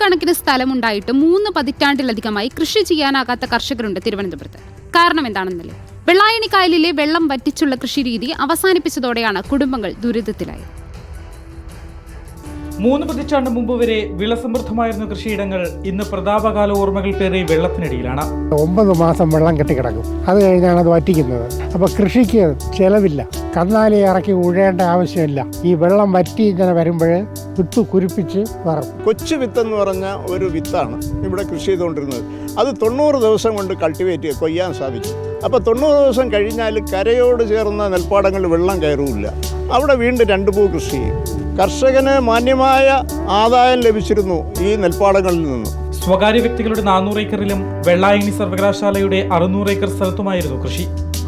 കണക്കിന് സ്ഥലമുണ്ടായിട്ട് 3 പതിറ്റാണ്ടിലധികമായി കൃഷി ചെയ്യാനാകാത്ത കർഷകരുണ്ട് തിരുവനന്തപുരത്ത്. കാരണം എന്താണെന്നല്ലേ? വെള്ളായണി കായലിലെ വെള്ളം വറ്റിച്ചുള്ള കൃഷിരീതി അവസാനിപ്പിച്ചതോടെയാണ് കുടുംബങ്ങൾ ദുരിതത്തിലായത്. 3 പതിറ്റാണ്ട് മുമ്പ് വരെ വിളസമൃദ്ധമായിരുന്ന കൃഷിയിടങ്ങൾ ഇന്ന് പ്രതാപകാല ഓർമ്മകൾ പേറി വെള്ളത്തിനടിയിലാണ്. 9 മാസം വെള്ളം കെട്ടിക്കിടക്കും. അത് കഴിഞ്ഞാണ് അത് വറ്റിക്കുന്നത്. അപ്പോൾ കൃഷിക്ക് ചെലവില്ല, കന്നാലി ഇറക്കി ഉഴേണ്ട ആവശ്യമില്ല. ഈ വെള്ളം വറ്റി ഇങ്ങനെ വരുമ്പോൾ വിത്ത് കുരിപ്പിച്ച് വറും. കൊച്ചു വിത്തെന്ന് പറഞ്ഞ ഒരു വിത്താണ് ഇവിടെ കൃഷി ചെയ്തുകൊണ്ടിരുന്നത്. അത് 90 ദിവസം കൊണ്ട് കൾട്ടിവേറ്റ് കൊയ്യാൻ സാധിക്കും. അപ്പോൾ 90 ദിവസം കഴിഞ്ഞാൽ കരയോട് ചേർന്ന നെൽപ്പാടങ്ങളിൽ വെള്ളം കയറില്ല. അവിടെ വീണ്ടും 2 പൂ കൃഷി ചെയ്യും. കർഷകന് മാന്യമായ ആദായം ലഭിച്ചിരുന്നു ഈ നെൽപ്പാടങ്ങളിൽ നിന്ന്. സ്വകാര്യ വ്യക്തികളുടെ 400 ഏക്കറിലും വെള്ളായണി സർവകലാശാലയുടെ 600 ഏക്കർ സ്ഥലത്തുമായിരുന്നു കൃഷി.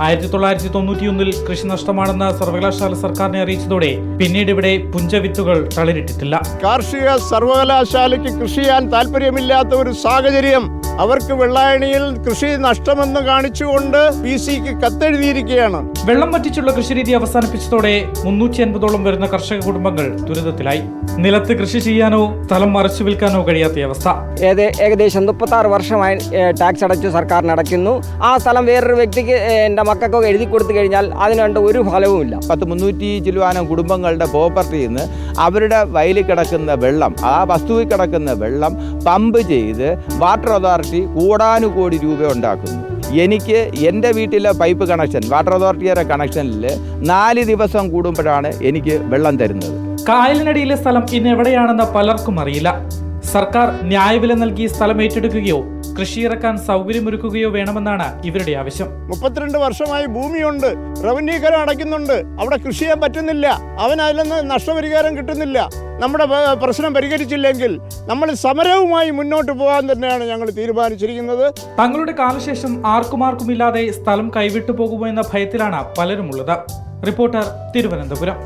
1991 കൃഷി നഷ്ടമാണെന്ന് സർവകലാശാല സർക്കാരിനെ അറിയിച്ചതോടെ പിന്നീട് ഇവിടെ പുഞ്ചവിത്തുകൾ തളിരിട്ടിട്ടില്ല. കാർഷിക സർവകലാശാലയ്ക്ക് കൃഷി ചെയ്യാൻ താല്പര്യമില്ലാത്ത ഒരു സാഹചര്യം അവർക്ക് വെള്ളായണിയിൽ കൃഷി നഷ്ടമെന്ന് കാണിച്ചുകൊണ്ട് PCക്ക് കത്തെഴുതിയിരിക്കുകയാണ്. വെള്ളം വറ്റിച്ചുള്ള കൃഷിരീതി അവസാനിപ്പിച്ചതോടെ 350ഓളം വരുന്ന കർഷക കുടുംബങ്ങൾ ദുരിതത്തിലായി. നിലത്ത് കൃഷി ചെയ്യാനോ സ്ഥലം മറിച്ചു വിൽക്കാനോ കഴിയാത്ത അവസ്ഥ. ഏകദേശം 36 വർഷമായി ടാക്സ് അടച്ചു സർക്കാരിന് അടയ്ക്കുന്നു. ആ സ്ഥലം വേറൊരു വ്യക്തിക്ക് എൻ്റെ മക്കൾക്കൊക്കെ എഴുതി കൊടുത്തു കഴിഞ്ഞാൽ അതിനുണ്ട് ഒരു ഫലവുമില്ല. 300 ചില്ലുവാനം കുടുംബങ്ങളുടെ പ്രോപ്പർട്ടിയിൽ നിന്ന് അവരുടെ വയലിൽ കിടക്കുന്ന വെള്ളം, ആ വസ്തുവിൽ കിടക്കുന്ന വെള്ളം പമ്പ് ചെയ്ത് വാട്ടർ അതോറിറ്റി കോടാനുകോടി രൂപ ഉണ്ടാക്കുന്നു. എനിക്ക് എൻ്റെ വീട്ടിലെ പൈപ്പ് കണക്ഷൻ, വാട്ടർ അതോറിറ്റിയുടെ കണക്ഷനിൽ 4 ദിവസം കൂടുമ്പോഴാണ് എനിക്ക് വെള്ളം തരുന്നത്. കായലിനടിയിലെ സ്ഥലം ഇന്ന് എവിടെയാണെന്ന് പലർക്കും അറിയില്ല. സർക്കാർ ന്യായവില നൽകി സ്ഥലം ഏറ്റെടുക്കുകയോ കൃഷി ഇറക്കാൻ സൗകര്യമൊരുക്കുകയോ വേണമെന്നാണ് ഇവരുടെ ആവശ്യം. 32 വർഷമായി ഭൂമിയുണ്ട്, റവന്യൂ കരം അടയ്ക്കുന്നുണ്ട്, അവിടെ കൃഷി ചെയ്യാൻ പറ്റുന്നില്ല. അതിൽ നിന്ന് നഷ്ടപരിഹാരം കിട്ടുന്നില്ല. നമ്മുടെ പ്രശ്നം പരിഹരിച്ചില്ലെങ്കിൽ നമ്മൾ സമരവുമായി മുന്നോട്ട് പോകാൻ തന്നെയാണ് ഞങ്ങൾ തീരുമാനിച്ചിരിക്കുന്നത്. തങ്ങളുടെ കാലശേഷം ആർക്കുമില്ലാതെ സ്ഥലം കൈവിട്ടു പോകുമോ എന്ന ഭയത്തിലാണ് പലരുമുള്ളത്. റിപ്പോർട്ടർ, തിരുവനന്തപുരം.